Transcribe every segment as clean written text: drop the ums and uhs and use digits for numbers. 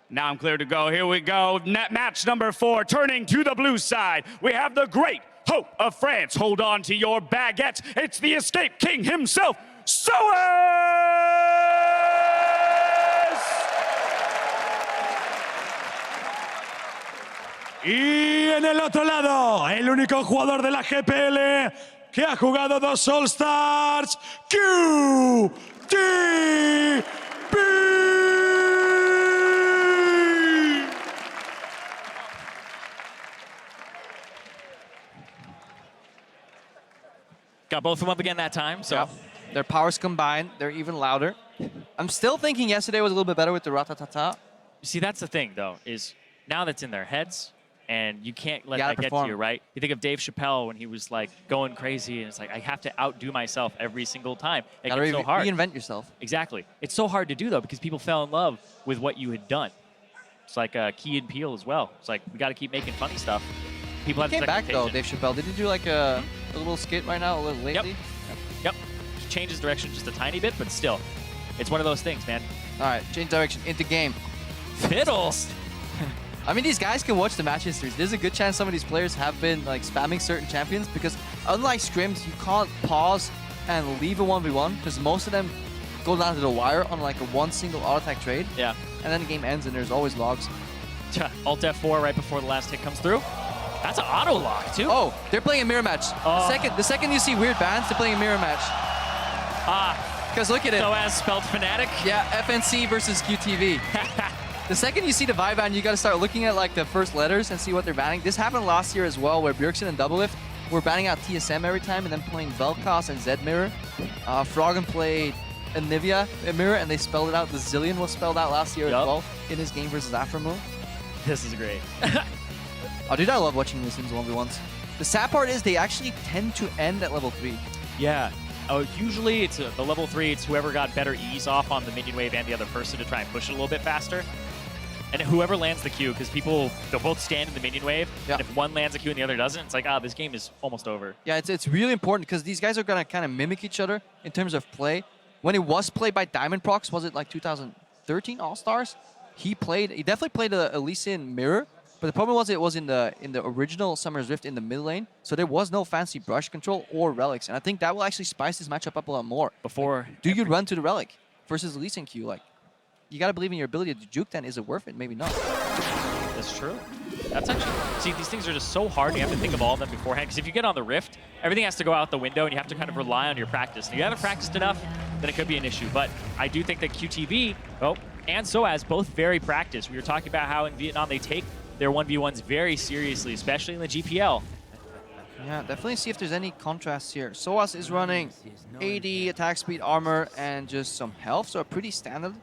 Now I'm clear to go. Here we go. Match number 4, turning to the blue side. We have the great hope of France. Hold on to your baguettes. It's the Escape King himself, sOAZ! Y en el otro lado, el único jugador de la GPL que ha jugado 2 All-Stars, QTV. Got both of them up again that time, so. Yep. Their powers combined, they're even louder. I'm still thinking yesterday was a little bit better with the ratatata. See, that's the thing, though, is now that's in their heads, and you can't let that get perform. to you, right? You think of Dave Chappelle when he was, like, going crazy, and it's like, I have to outdo myself every single time. It gets so hard. Reinvent yourself. Exactly. It's so hard to do, though, because people fell in love with what you had done. It's like Key and Peele as well. It's like, we got to keep making funny stuff. People have He came back, though, expectation. Dave Chappelle. Did he do, like, a little skit right now, a little lately? Yep. He changed his direction just a tiny bit, but still. It's one of those things, man. All right, change direction, into game. Fiddles! I mean, these guys can watch the match histories. There's a good chance some of these players have been like spamming certain champions because unlike scrims, you can't pause and leave a 1v1 because most of them go down to the wire on like a one single auto attack trade. Yeah. And then the game ends and there's always logs. Alt F4 right before the last hit comes through. That's an auto lock, too. Oh, they're playing a mirror match. Oh. The second you see weird bans, they're playing a mirror match. Because look at it. sOAZ spelled Fnatic. Yeah, FNC versus QTV. The second you see the vibe ban, you got to start looking at like the first letters and see what they're banning. This happened last year as well, where Bjergsen and Doublelift were banning out TSM every time and then playing Vel'Koz and Zed Mirror. Froggen played Anivia Mirror and they spelled it out. The Zillion was spelled out last year as well in his game versus Aframoon. This is great. Oh, dude, I love watching these teams 1v1s. The sad part is they actually tend to end at level 3. Yeah. Oh, usually it's the level 3, it's whoever got better ease off on the minion wave and the other person to try and push it a little bit faster. And whoever lands the Q, because they'll both stand in the minion wave, and if one lands a Q and the other doesn't, it's like, this game is almost over. Yeah, it's really important because these guys are going to kind of mimic each other in terms of play. When it was played by Diamond Prox, was it like 2013 All-Stars? He definitely played a Lee Sin Mirror, but the problem was it was in the original Summer's Rift in the mid lane, so there was no fancy brush control or relics, and I think that will actually spice this matchup up a lot more. Do you run to the relic versus the Lee Sin Q? Like, you got to believe in your ability to juke then. Is it worth it? Maybe not. That's true. That's actually... See, these things are just so hard, and you have to think of all of them beforehand, because if you get on the Rift, everything has to go out the window, and you have to kind of rely on your practice. And if you haven't practiced enough, then it could be an issue. But I do think that QTV, and sOAZ, both very practiced. We were talking about how in Vietnam they take their 1v1s very seriously, especially in the GPL. Yeah, definitely see if there's any contrast here. sOAZ is running 80 attack speed, armor, and just some health, so a pretty standard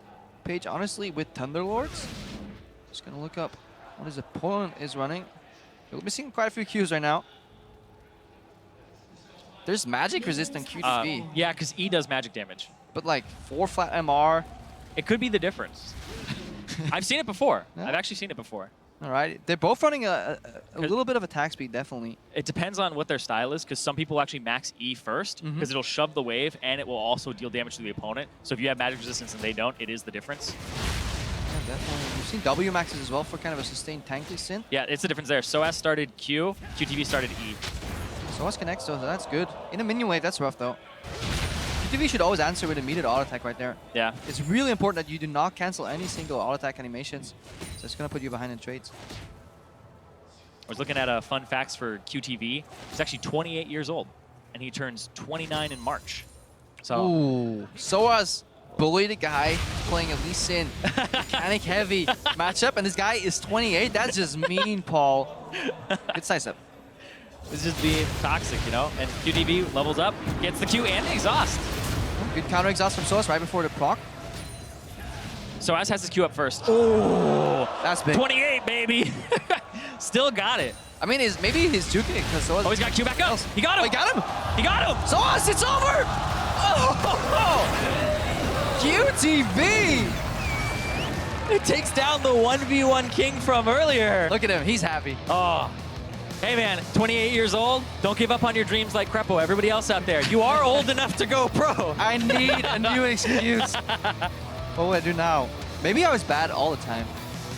page, honestly, with Thunderlords. Just gonna look up what his opponent is running. We're missing quite a few Qs right now. There's magic resistant QTV. Yeah, because E does magic damage. But like 4 flat MR. It could be the difference. I've seen it before. Yeah. I've actually seen it before. All right. They're both running a little bit of attack speed, definitely. It depends on what their style is, because some people actually max E first, because it'll shove the wave, and it will also deal damage to the opponent. So if you have magic resistance and they don't, it is the difference. Yeah, definitely. We've seen W maxes as well for kind of a sustained tanky synth. Yeah, it's the difference there. sOAZ started Q, QTV started E. sOAZ connects, so that's good. In a minion wave, that's rough, though. QTV should always answer with immediate auto attack right there. Yeah. It's really important that you do not cancel any single auto attack animations. So it's going to put you behind in trades. I was looking at fun facts for QTV. He's actually 28 years old, and he turns 29 in March. So. Ooh, sOAZ bullied a guy playing a Lee Sin mechanic heavy matchup, and this guy is 28. That's just mean, Paul. Good size up. It's just being toxic, you know? And QTV levels up, gets the Q and the exhaust. Good counter exhaust from sOAZ right before the proc. sOAZ has his Q up first. Oh, that's big. 28, baby. Still got it. I mean, maybe he's juking it because sOAZ. Oh, he's got Q back up. He got him. Oh, he got him. He got him. sOAZ, it's over. Oh, QTV. It takes down the 1v1 king from earlier. Look at him. He's happy. Oh. Hey, man, 28 years old. Don't give up on your dreams like Crepo. Everybody else out there, you are old enough to go pro. I need a new excuse. What will I do now? Maybe I was bad all the time.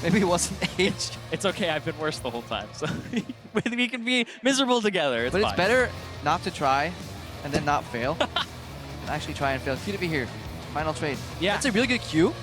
Maybe it wasn't aged. It's okay. I've been worse the whole time. So we can be miserable together. But it's fine. better not to try and then not fail. than actually try and fail. QTV here. Final trade. Yeah. That's a really good Q.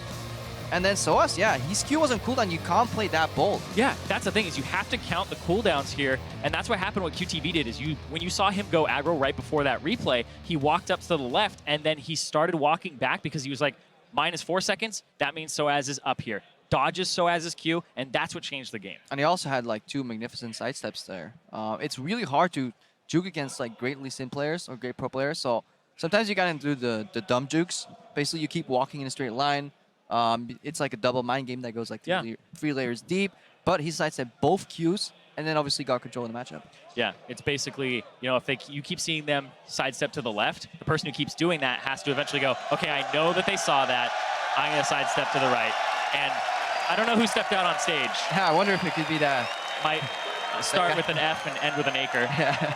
And then sOAZ, yeah, his Q wasn't cooldown. You can't play that bold. Yeah, that's the thing is you have to count the cooldowns here, and that's what happened. What QTV did is when you saw him go aggro right before that replay, he walked up to the left, and then he started walking back because he was like, -4 seconds. That means sOAZ is up here. Dodges sOAZ's Q, and that's what changed the game. And he also had like 2 magnificent sidesteps there. It's really hard to juke against like great Lee Sin players or great pro players. So sometimes you gotta do the dumb jukes. Basically, you keep walking in a straight line. It's like a double mind game that goes like 3 layers deep. But he sidestepped both Qs and then obviously got control of the matchup. Yeah, it's basically, you know, if you keep seeing them sidestep to the left, the person who keeps doing that has to eventually go, okay, I know that they saw that. I'm going to sidestep to the right. And I don't know who stepped out on stage. Yeah, I wonder if it could be that. Might start with an F and end with an acre. Yeah.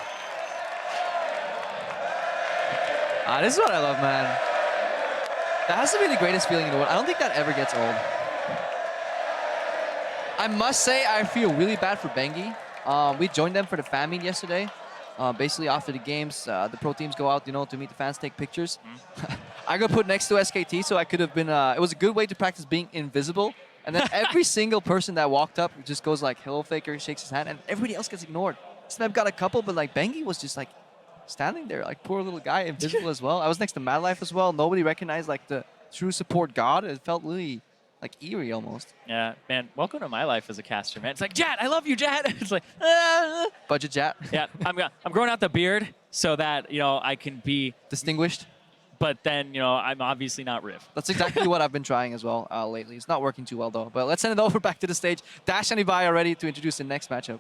This is what I love, man. That has to be the greatest feeling in the world. I don't think that ever gets old. I must say, I feel really bad for Bengi. We joined them for the fan meet yesterday. Basically, after the games, the pro teams go out, you know, to meet the fans, take pictures. I got put next to SKT, so I could have been. It was a good way to practice being invisible. And then every single person that walked up just goes like, "Hello, FLICKR," shakes his hand, and everybody else gets ignored. Snap got a couple, but like Bengi was just like standing there, like poor little guy, invisible as well. I was next to Madlife as well. Nobody recognized like the true support god. It felt really like eerie almost. Yeah, man, welcome to my life as a caster, man. It's like, Jat, I love you, Jat. It's like, Budget Jat. Yeah, I'm growing out the beard so that, you know, I can be Distinguished. But then, you know, I'm obviously not Riv. That's exactly what I've been trying as well lately. It's not working too well though. But let's send it over back to the stage. Dash and Ibai are ready to introduce the next matchup.